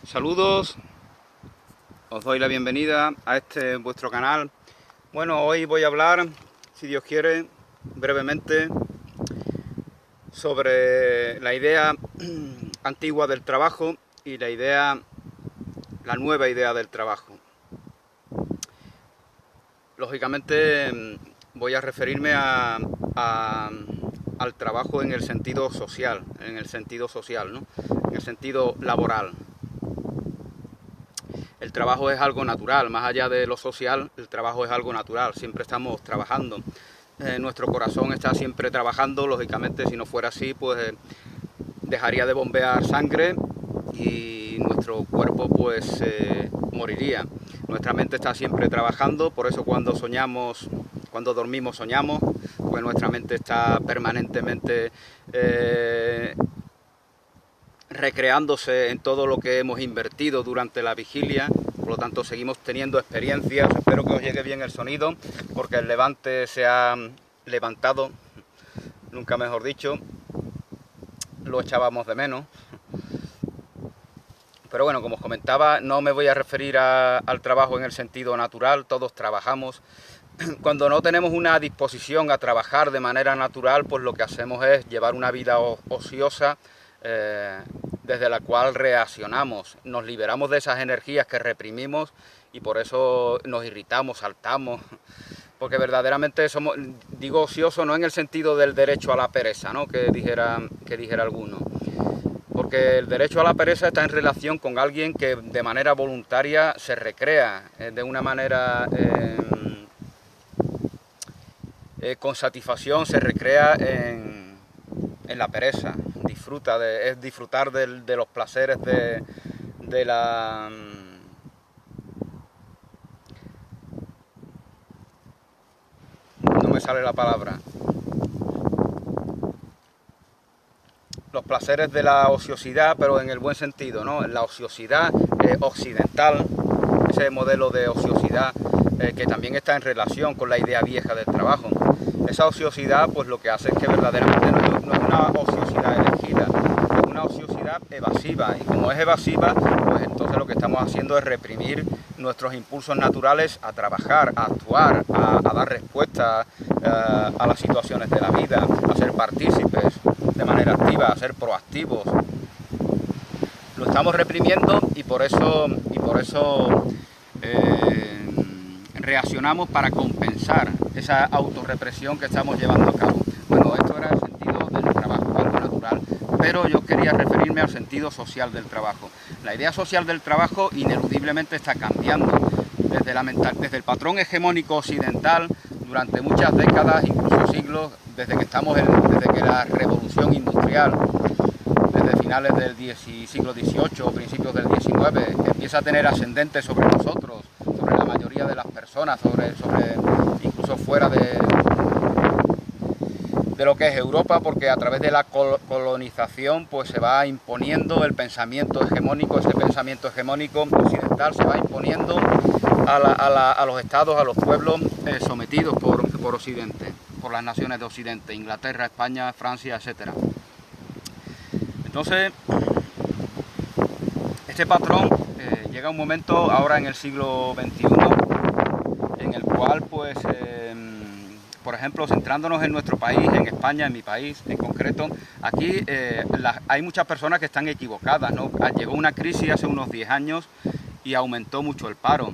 Saludos, os doy la bienvenida a este vuestro canal. Bueno, hoy voy a hablar, si Dios quiere, brevemente sobre la idea antigua del trabajo y la nueva idea del trabajo. Lógicamente voy a referirme al trabajo en el sentido social, ¿no? En el sentido laboral. El trabajo es algo natural, más allá de lo social, el trabajo es algo natural, siempre estamos trabajando. Nuestro corazón está siempre trabajando, lógicamente si no fuera así, pues dejaría de bombear sangre y nuestro cuerpo pues moriría. Nuestra mente está siempre trabajando, por eso cuando dormimos soñamos, pues nuestra mente está permanentemente recreándose en todo lo que hemos invertido durante la vigilia. Por lo tanto seguimos teniendo experiencias. Espero que os llegue bien el sonido, porque el levante se ha levantado, nunca mejor dicho, lo echábamos de menos. Pero bueno, como os comentaba, no me voy a referir al trabajo en el sentido natural, todos trabajamos. Cuando no tenemos una disposición a trabajar de manera natural, pues lo que hacemos es llevar una vida ociosa, desde la cual reaccionamos, nos liberamos de esas energías que reprimimos y por eso nos irritamos, saltamos, porque verdaderamente somos, digo ocioso no en el sentido del derecho a la pereza, ¿no? que dijera alguno, porque el derecho a la pereza está en relación con alguien que de manera voluntaria se recrea, de una manera con satisfacción, se recrea en la pereza. Es disfrutar de los placeres de la... No me sale la palabra. Los placeres de la ociosidad, pero en el buen sentido, ¿no? La ociosidad occidental, ese modelo de ociosidad que también está en relación con la idea vieja del trabajo. Esa ociosidad, pues lo que hace es que verdaderamente no es una ociosidad elegida, es una ociosidad evasiva, y como es evasiva, pues entonces lo que estamos haciendo es reprimir nuestros impulsos naturales a trabajar, a actuar, a dar respuesta a las situaciones de la vida, a ser partícipes de manera activa, a ser proactivos. Lo estamos reprimiendo y por eso reaccionamos para compensar esa autorrepresión que estamos llevando a cabo. Bueno, esto era el sentido del trabajo, algo natural, pero yo quería referirme al sentido social del trabajo. La idea social del trabajo ineludiblemente está cambiando desde el patrón hegemónico occidental durante muchas décadas, incluso siglos, desde que la revolución industrial, desde finales del siglo XVIII o principios del XIX, empieza a tener ascendente sobre nosotros, sobre la mayoría de las personas, sobre incluso fuera de lo que es Europa, porque a través de la colonización pues se va imponiendo el pensamiento hegemónico, ese pensamiento hegemónico occidental se va imponiendo a los estados, a los pueblos sometidos por Occidente, por las naciones de Occidente, Inglaterra, España, Francia, etcétera. Entonces, este patrón llega un momento ahora en el siglo XXI en el cual, pues, por ejemplo, centrándonos en nuestro país, en España, en mi país en concreto, aquí hay muchas personas que están equivocadas, ¿no? Llegó una crisis hace unos 10 años y aumentó mucho el paro.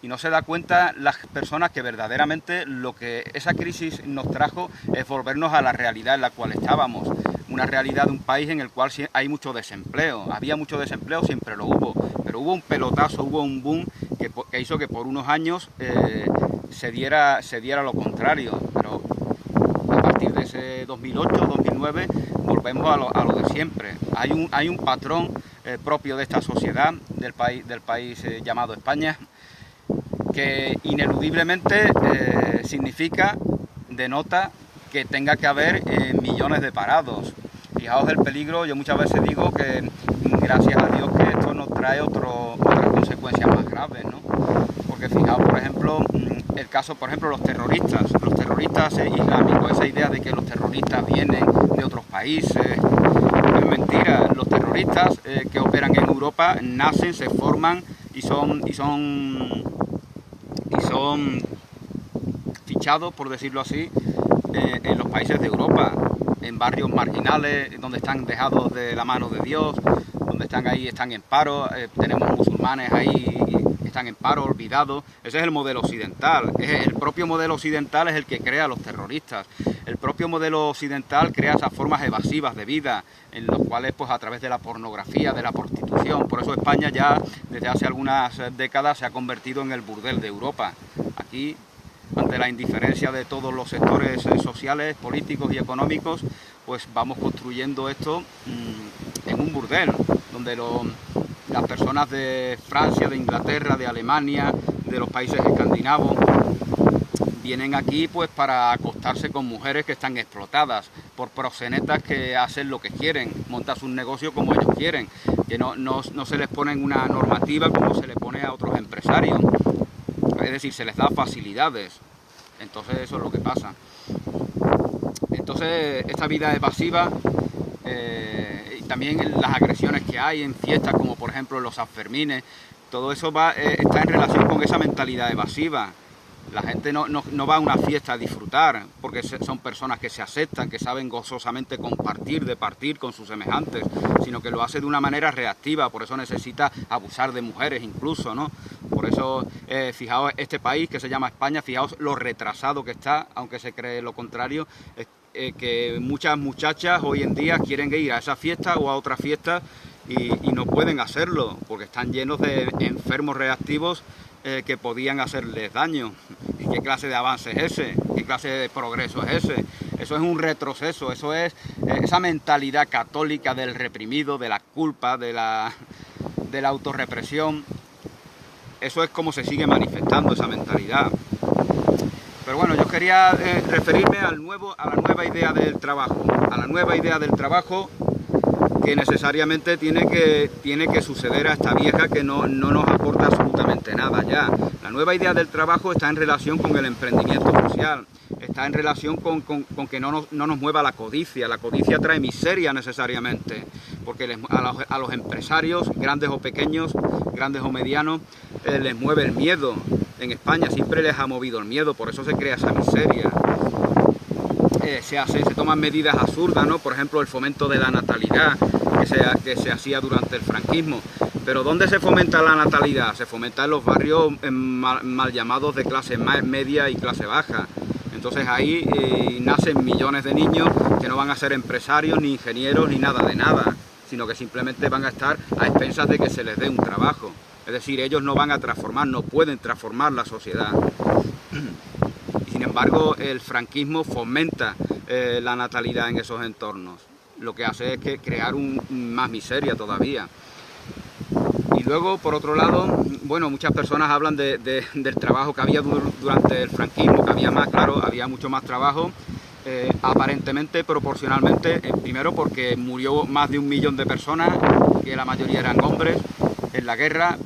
Y no se da cuenta las personas que verdaderamente lo que esa crisis nos trajo es volvernos a la realidad en la cual estábamos. Una realidad de un país en el cual hay mucho desempleo. Había mucho desempleo, siempre lo hubo, pero hubo un pelotazo, hubo un boom que hizo que por unos años se diera lo contrario. Pero a partir de ese 2008, 2009, volvemos a lo de siempre. Hay un patrón propio de esta sociedad, del país llamado España, que ineludiblemente denota que tenga que haber millones de parados. Fijaos el peligro, yo muchas veces digo que gracias a Dios que esto nos trae otras consecuencias más graves, ¿no? Porque fijaos, por ejemplo, el caso, por ejemplo, los terroristas islámicos, esa idea de que los terroristas vienen de otros países, mentira. Los terroristas que operan en Europa nacen, se forman y son fichados, por decirlo así, en los países de Europa, en barrios marginales, donde están dejados de la mano de Dios, donde están en paro. Tenemos musulmanes ahí, están en paro, olvidados. Ese es el modelo occidental. El propio modelo occidental es el que crea a los terroristas. El propio modelo occidental crea esas formas evasivas de vida, en los cuales, pues a través de la pornografía, de la prostitución. Por eso España ya desde hace algunas décadas se ha convertido en el burdel de Europa. Aquí, ante la indiferencia de todos los sectores sociales, políticos y económicos, pues vamos construyendo esto en un burdel, donde las personas de Francia, de Inglaterra, de Alemania, de los países escandinavos, vienen aquí pues para acostarse con mujeres que están explotadas por proxenetas que hacen lo que quieren, montan sus negocios como ellos quieren, que no se les pone una normativa como se le pone a otros empresarios. Es decir, se les da facilidades. Entonces eso es lo que pasa. Entonces esta vida evasiva, y también las agresiones que hay en fiestas como por ejemplo los Sanfermines, todo eso está en relación con esa mentalidad evasiva. La gente no va a una fiesta a disfrutar, porque son personas que se aceptan, que saben gozosamente partir con sus semejantes, sino que lo hace de una manera reactiva. Por eso necesita abusar de mujeres incluso, ¿no? Por eso, fijaos, este país que se llama España, fijaos lo retrasado que está, aunque se cree lo contrario, que muchas muchachas hoy en día quieren ir a esa fiesta o a otra fiesta y no pueden hacerlo, porque están llenos de enfermos reactivos que podían hacerles daño. ¿Qué clase de avance es ese? ¿Qué clase de progreso es ese? Eso es un retroceso, eso es esa mentalidad católica del reprimido, de la culpa, de la autorrepresión. Eso es como se sigue manifestando esa mentalidad. Pero bueno, yo quería referirme a la nueva idea del trabajo, a la nueva idea del trabajo que necesariamente tiene que suceder a esta vieja que no nos aporta absolutamente nada ya. La nueva idea del trabajo está en relación con el emprendimiento social, está en relación con que no nos mueva la codicia. La codicia trae miseria necesariamente, porque a los empresarios, grandes o pequeños, grandes o medianos, les mueve el miedo. En España siempre les ha movido el miedo, por eso se crea esa miseria. Se toman medidas absurdas, ¿no? Por ejemplo, el fomento de la natalidad que se hacía durante el franquismo. Pero ¿dónde se fomenta la natalidad? Se fomenta en los barrios mal llamados de clase media y clase baja. Entonces ahí nacen millones de niños que no van a ser empresarios, ni ingenieros, ni nada de nada, sino que simplemente van a estar a expensas de que se les dé un trabajo. Es decir, ellos no van a transformar, no pueden transformar la sociedad. Sin embargo, el franquismo fomenta la natalidad en esos entornos. Lo que hace es que crear más miseria todavía. Y luego, por otro lado, bueno, muchas personas hablan del trabajo que había durante el franquismo, que había más, claro, había mucho más trabajo, aparentemente, proporcionalmente, primero porque murió más de 1 millón de personas, que la mayoría eran hombres, en la guerra.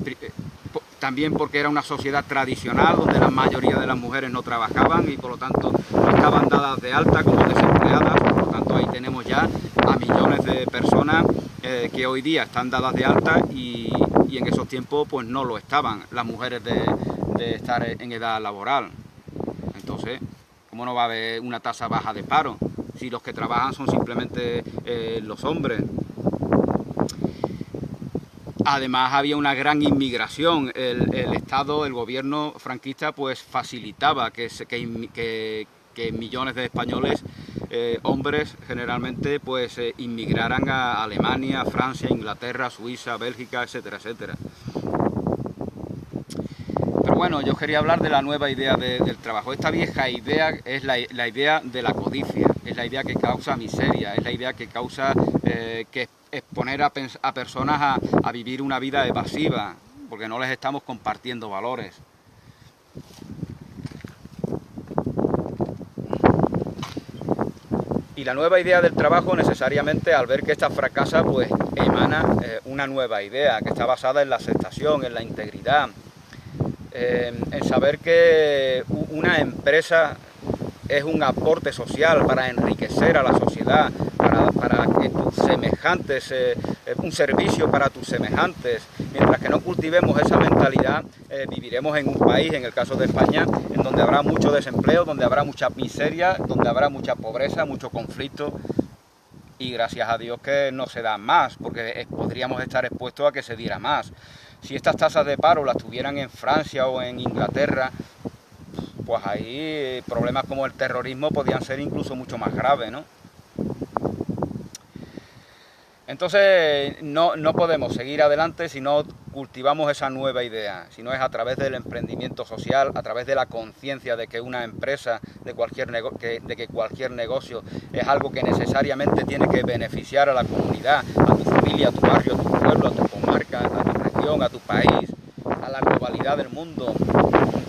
También porque era una sociedad tradicional donde la mayoría de las mujeres no trabajaban y por lo tanto no estaban dadas de alta como desempleadas. Por lo tanto ahí tenemos ya a millones de personas que hoy día están dadas de alta y en esos tiempos pues no lo estaban las mujeres de estar en edad laboral. Entonces, ¿cómo no va a haber una tasa baja de paro si los que trabajan son simplemente los hombres? Además había una gran inmigración. El Estado, el gobierno franquista, pues facilitaba que millones de españoles, hombres generalmente, pues inmigraran a Alemania, Francia, Inglaterra, Suiza, Bélgica, etcétera, etcétera. Pero bueno, yo quería hablar de la nueva idea del trabajo. Esta vieja idea es la idea de la codicia, es la idea que causa miseria, es la idea que causa que exponer a personas a vivir una vida evasiva, porque no les estamos compartiendo valores. Y la nueva idea del trabajo necesariamente, al ver que esta fracasa, pues emana una nueva idea que está basada en la aceptación, en la integridad, en saber que una empresa es un aporte social para enriquecer a la sociedad, para que tus semejantes, un servicio para tus semejantes. Mientras que no cultivemos esa mentalidad, viviremos en un país, en el caso de España, en donde habrá mucho desempleo, donde habrá mucha miseria, donde habrá mucha pobreza, mucho conflicto. Y gracias a Dios que no se da más, porque podríamos estar expuestos a que se diera más. Si estas tasas de paro las tuvieran en Francia o en Inglaterra, pues ahí problemas como el terrorismo podían ser incluso mucho más graves, ¿no? Entonces no podemos seguir adelante si no cultivamos esa nueva idea, si no es a través del emprendimiento social, a través de la conciencia de que una empresa, de que cualquier negocio es algo que necesariamente tiene que beneficiar a la comunidad, a tu familia, a tu barrio, a tu pueblo, a tu comarca, a tu región, a tu país, a la globalidad del mundo.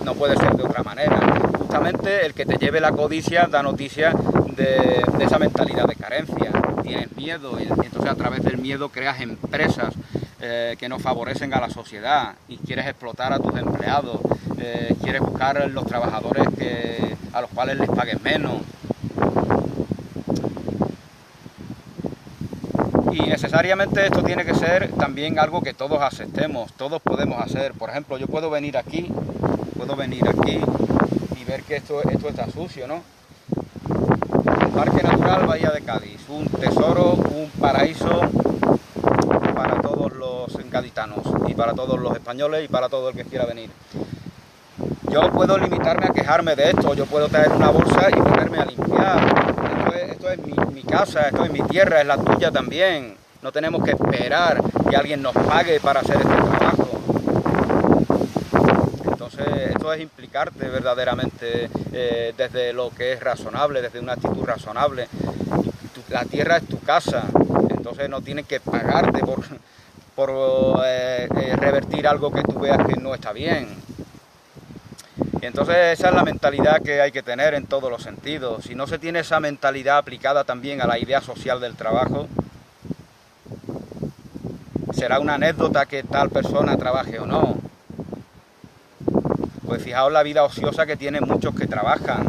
No puede ser de otra manera. Justamente el que te lleve la codicia da noticia de esa mentalidad de carencia. Tienes miedo y entonces a través del miedo creas empresas que no favorecen a la sociedad y quieres explotar a tus empleados, quieres buscar los trabajadores a los cuales les paguen menos. Y necesariamente esto tiene que ser también algo que todos aceptemos, todos podemos hacer. Por ejemplo, yo puedo venir aquí y ver que esto está sucio, ¿no? El Parque Natural Bahía de Cádiz, un tesoro, un paraíso para todos los gaditanos y para todos los españoles y para todo el que quiera venir. Yo puedo limitarme a quejarme de esto, yo puedo traer una bolsa y ponerme a limpiar. Esto es mi casa, esto es mi tierra, es la tuya también. No tenemos que esperar que alguien nos pague para hacer este trabajo. Entonces, esto es implicarte verdaderamente desde lo que es razonable, desde una actitud razonable. La tierra es tu casa, entonces no tienen que pagarte por revertir algo que tú veas que no está bien. Y entonces esa es la mentalidad que hay que tener en todos los sentidos. Si no se tiene esa mentalidad aplicada también a la idea social del trabajo, será una anécdota que tal persona trabaje o no. Pues fijaos la vida ociosa que tienen muchos que trabajan,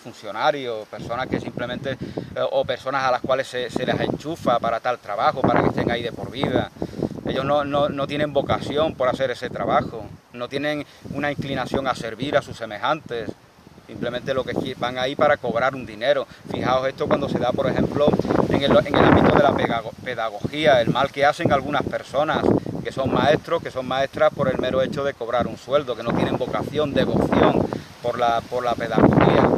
funcionarios, personas que simplemente, o personas a las cuales se les enchufa para tal trabajo, para que estén ahí de por vida. Ellos no tienen vocación por hacer ese trabajo, no tienen una inclinación a servir a sus semejantes, simplemente lo que van ahí para cobrar un dinero. Fijaos esto cuando se da, por ejemplo, en el ámbito de la pedagogía, el mal que hacen algunas personas que son maestros, que son maestras por el mero hecho de cobrar un sueldo, que no tienen vocación, devoción por la pedagogía.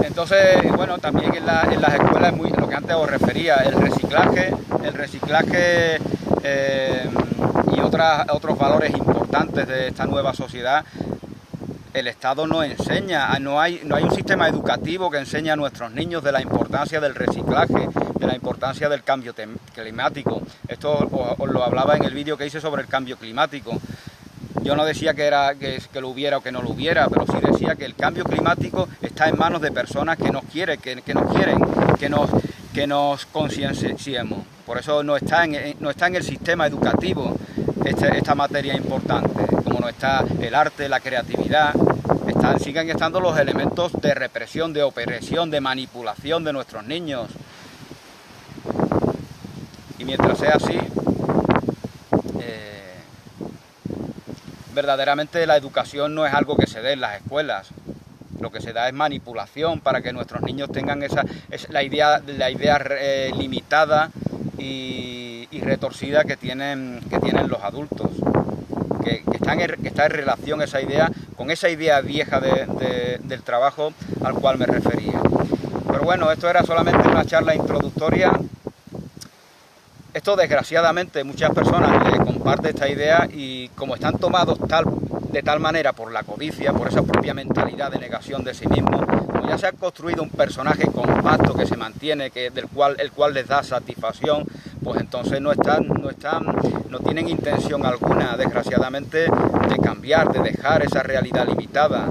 Entonces, bueno, también en las escuelas, lo que antes os refería, el reciclaje y otros valores importantes de esta nueva sociedad, el Estado no enseña, no hay un sistema educativo que enseñe a nuestros niños de la importancia del reciclaje, de la importancia del cambio climático. Esto os lo hablaba en el vídeo que hice sobre el cambio climático. Yo no decía que lo hubiera o que no lo hubiera, pero sí decía que el cambio climático está en manos de personas que nos quieren, que nos concienciemos. Por eso no está en el sistema educativo esta materia importante, como no está el arte, la creatividad. Siguen estando los elementos de represión, de opresión, de manipulación de nuestros niños. Y mientras sea así, verdaderamente la educación no es algo que se dé en las escuelas. Lo que se da es manipulación para que nuestros niños tengan la idea limitada y retorcida que tienen los adultos. Que está en relación esa idea con esa idea vieja del trabajo al cual me refería. Pero bueno, esto era solamente una charla introductoria. Esto, desgraciadamente, muchas personas le comparten esta idea y como están tomados de tal manera por la codicia, por esa propia mentalidad de negación de sí mismo, como ya se ha construido un personaje compacto que se mantiene, el cual les da satisfacción, pues entonces no tienen intención alguna, desgraciadamente, de cambiar, de dejar esa realidad limitada.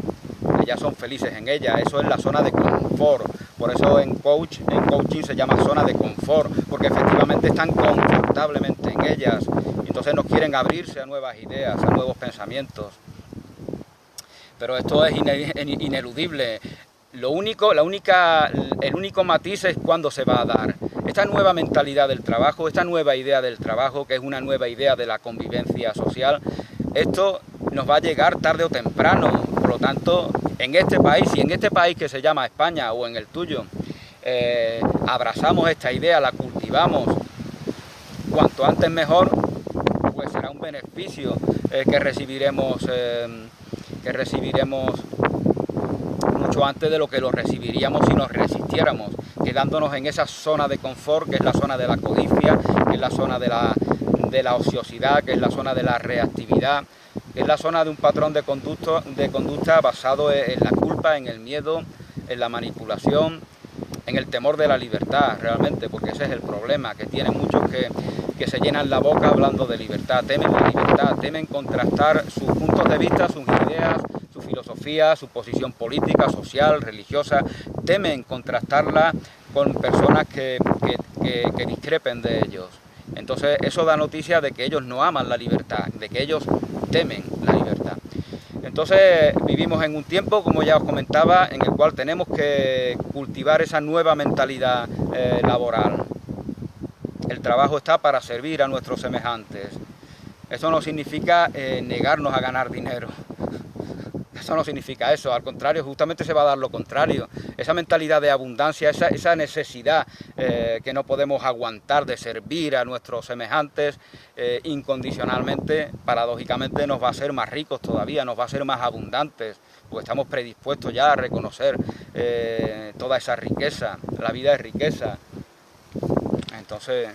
Ellas son felices en ella, eso es la zona de confort. Por eso en coaching se llama zona de confort, porque efectivamente están confortablemente en ellas. Entonces no quieren abrirse a nuevas ideas, a nuevos pensamientos. Pero esto es ineludible. el único matiz es cuándo se va a dar. Esta nueva mentalidad del trabajo, esta nueva idea del trabajo, que es una nueva idea de la convivencia social, esto nos va a llegar tarde o temprano. Por lo tanto, en este país, y en este país que se llama España o en el tuyo, abrazamos esta idea, la cultivamos, cuanto antes mejor, pues será un beneficio que recibiremos mucho antes de lo que lo recibiríamos si nos resistiéramos, quedándonos en esa zona de confort, que es la zona de la codicia, que es la zona de la ociosidad, que es la zona de la reactividad, que es la zona de un patrón de conducta basado en la culpa, en el miedo, en la manipulación, en el temor de la libertad, realmente, porque ese es el problema, que tienen muchos que se llenan la boca hablando de libertad, temen la libertad, temen contrastar sus puntos de vista, sus ideas, su filosofía, su posición política, social, religiosa, temen contrastarla con personas que discrepen de ellos. Entonces eso da noticia de que ellos no aman la libertad, de que ellos temen la libertad. Entonces vivimos en un tiempo, como ya os comentaba, en el cual tenemos que cultivar esa nueva mentalidad laboral. El trabajo está para servir a nuestros semejantes. Eso no significa negarnos a ganar dinero. Eso no significa eso, al contrario, justamente se va a dar lo contrario. Esa mentalidad de abundancia, esa necesidad que no podemos aguantar de servir a nuestros semejantes incondicionalmente, paradójicamente nos va a hacer más ricos todavía, nos va a hacer más abundantes, porque estamos predispuestos ya a reconocer toda esa riqueza. La vida es riqueza. Entonces,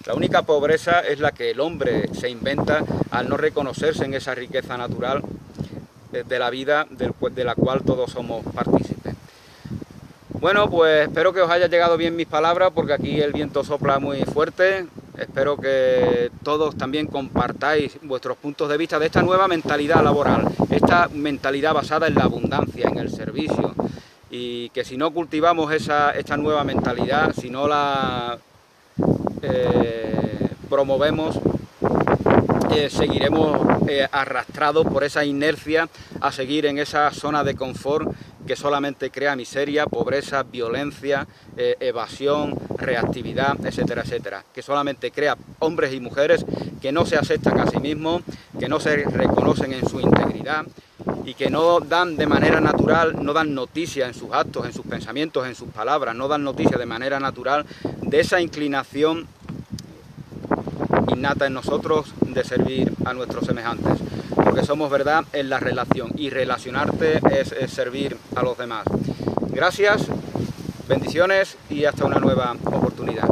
la única pobreza es la que el hombre se inventa al no reconocerse en esa riqueza natural de la vida de la cual todos somos partícipes. Bueno, pues espero que os haya llegado bien mis palabras, porque aquí el viento sopla muy fuerte. Espero que todos también compartáis vuestros puntos de vista de esta nueva mentalidad laboral, esta mentalidad basada en la abundancia, en el servicio, y que si no cultivamos esta nueva mentalidad, si no la promovemos, seguiremos arrastrados por esa inercia a seguir en esa zona de confort que solamente crea miseria, pobreza, violencia, evasión, reactividad, etcétera, etcétera, que solamente crea hombres y mujeres que no se aceptan a sí mismos, que no se reconocen en su integridad y que no dan de manera natural, no dan noticia en sus actos, en sus pensamientos, en sus palabras, no dan noticia de manera natural de esa inclinación innata en nosotros de servir a nuestros semejantes, porque somos verdad en la relación, y relacionarte es servir a los demás. Gracias, bendiciones y hasta una nueva oportunidad.